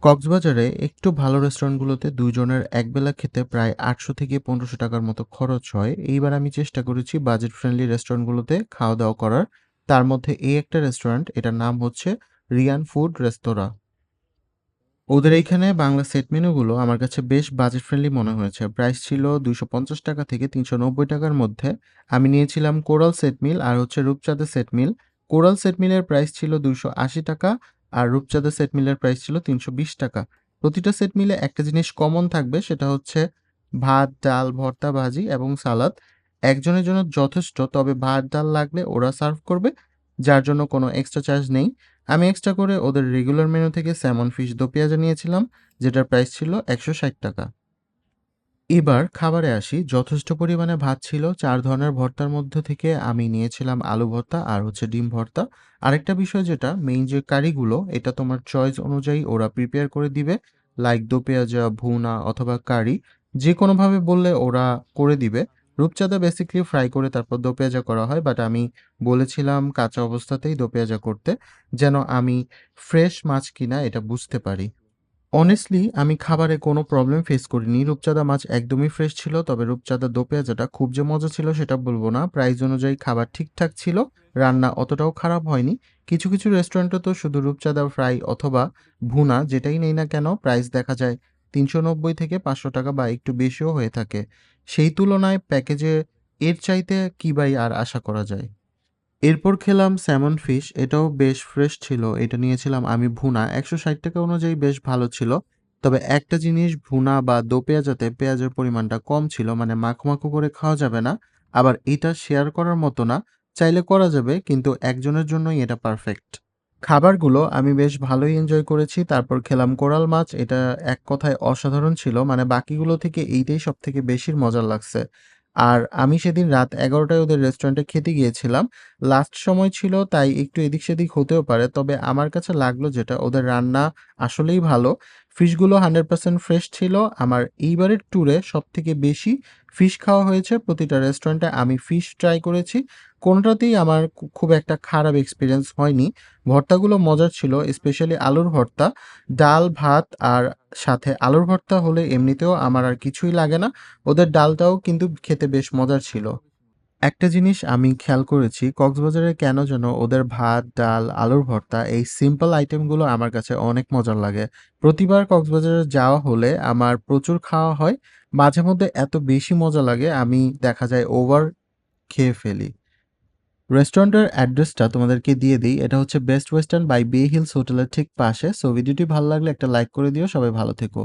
কক্সবাজারে একটু ভালো রেস্টুরেন্টগুলোতে ২ জনের একবেলা খেতে প্রায় ৳৮০০ থেকে ৳১৫০০ মতো খরচ হয়। এইবার আমি চেষ্টা করেছি বাজেট ফ্রেন্ডলি রেস্টুরেন্টগুলোতে খাওয়া-দাওয়া করার। তার মধ্যে এই একটা রেস্টুরেন্ট, এটার নাম হচ্ছে রিয়ান ফুড রেস্তোরাঁ। ওদের এইখানে বাংলা সেট মেনুগুলো আমার কাছে বেশ বাজেট ফ্রেন্ডলি মনে হয়েছে। প্রাইস ছিল ৳২৫০ থেকে ৳৩৯০ র মধ্যে। আমি নিয়েছিলাম কোরাল সেট মিল আর হচ্ছে রূপচাঁদা সেট মিল। কোরাল সেট মিলের প্রাইস ছিল ৳২৮০ আর রূপচাঁদা সেট মিলের প্রাইস ছিল ৳৩২০। প্রতিটা সেট মিলে একটা জিনিস কমন থাকবে, সেটা হচ্ছে ভাত, ডাল, ভর্তা, ভাজি এবং সালাদ। একজনের জন্য যথেষ্ট, তবে ভাত, ডাল লাগলে ওরা সার্ভ করবে, যার জন্য কোনো এক্সট্রা চার্জ নেই। আমি এক্সট্রা করে ওদের রেগুলার মেনু থেকে স্যামন ফিশ দো পেঁয়াজা নিয়েছিলাম, যেটার প্রাইস ছিল ৳১৬০। এবার খাবারে আসি। যথেষ্ট পরিমাণে ভাত ছিল। ৪ ধরনের ভর্তার মধ্যে থেকে আমি নিয়েছিলাম আলু ভর্তা আর হচ্ছে ডিম ভর্তা। আরেকটা বিষয়, যেটা মেইন যে কারিগুলো, এটা তোমার চয়েস অনুযায়ী ওরা প্রিপেয়ার করে দিবে। লাইক দো পেঁয়াজা, ভুনা অথবা কারি, যেকোনোভাবে বললে ওরা করে দিবে। রূপচাঁদা বেসিক্যালি ফ্রাই করে তারপর দো পেঁয়াজা করা হয়। বাট আমি বলেছিলাম কাঁচা অবস্থাতেই দো পেঁয়াজা করতে, যেন আমি ফ্রেশ মাছ কিনা এটা বুঝতে পারি। অনেস্টলি আমি খাবারে কোনো প্রবলেম ফেস করিনি। রূপচাঁদা মাছ একদমই ফ্রেশ ছিল। তবে রূপচাঁদা দো পেঁয়াজাটা খুব যে মজা ছিল সেটা বলব না। প্রাইস অনুযায়ী খাবার ঠিকঠাক ছিল। রান্না অতটাও খারাপ হয়নি। কিছু, কিছু রেস্টুরেন্টে তো শুধু রূপচাঁদা ফ্রাই অথবা ভুনা যেটাই নেই না কেন, প্রাইস দেখা যায় ৳৩৯০ থেকে ৳৫০০ বা একটু বেশিও হয়ে থাকে। সেই তুলনায় প্যাকেজে এর চাইতে কি বাই আর আশা করা যায়? এরপর খেলাম স্যামন ফিশ। এটাও বেশ ফ্রেশ ছিল। এটা নিয়েছিলাম আমি ভুনা। ৳১৬০ অনুযায়ী বেশ ভালো ছিল। তবে একটা জিনিস, ভুনা বা দো পেঁয়াজাতে পেঁয়াজের পরিমাণটা কম ছিল। মানে মাখো, মাখো করে খাওয়া যাবে না। আবার এটা শেয়ার করার মতো না। চাইলে করা যাবে, কিন্তু একজনের জন্যই এটা পারফেক্ট। খাবারগুলো আমি বেশ ভালোই এনজয় করেছি। তারপর খেলাম কোরাল মাছ। এটা এক কথায় অসাধারণ ছিল। মানে বাকিগুলো থেকে এইটাই সবথেকে বেশি মজার লাগছে। আর আমি সেদিন রাত ১১ টায় ওদের রেস্টুরেন্টে খেতে গিয়েছিলাম। লাস্ট সময় ছিল, তাই একটু এদিক-সেদিক হতেও পারে। তবে আমার কাছে লাগলো যেটা, ওদের রান্না আসলেই ভালো। ফিশগুলো 100% ফ্রেশ ছিল। আমার এইবারের ট্যুরে সবথেকে বেশি ফিশ খাওয়া হয়েছে। প্রতিটা রেস্টুরেন্টে আমি ফিশ ট্রাই করেছি। কোনটাতেই আমার খুব একটা খারাপ এক্সপেরিয়েন্স হয়নি। ভর্তাগুলো মজার ছিল, স্পেশালি আলুর ভর্তা। ডাল, ভাত আর সাথে আলুর ভর্তা হলে এমনিতেও আমার আর কিছুই লাগে না। ওদের ডালটাও কিন্তু খেতে বেশ মজার ছিল। একটা জিনিস আমি খেয়াল করেছি, কক্সবাজারে কেন যেন ওদের ভাত, ডাল, আলুর ভর্তা এই সিম্পল আইটেমগুলো আমার কাছে অনেক মজার লাগে। প্রতিবার কক্সবাজারে যাওয়া হলে আমার প্রচুর খাওয়া হয়। মাঝে মধ্যে এত বেশি মজা লাগে, আমি দেখা যায় ওভার খেয়ে ফেলি। রেস্টুরেন্টের অ্যাড্রেসটা তোমাদেরকে দিয়ে দিই। এটা হচ্ছে Best Western by Bay Hills হোটেলের ঠিক পাশে। সো ভিডিওটি ভালো লাগলে একটা লাইক করে দিও। সবাই ভালো থেকো।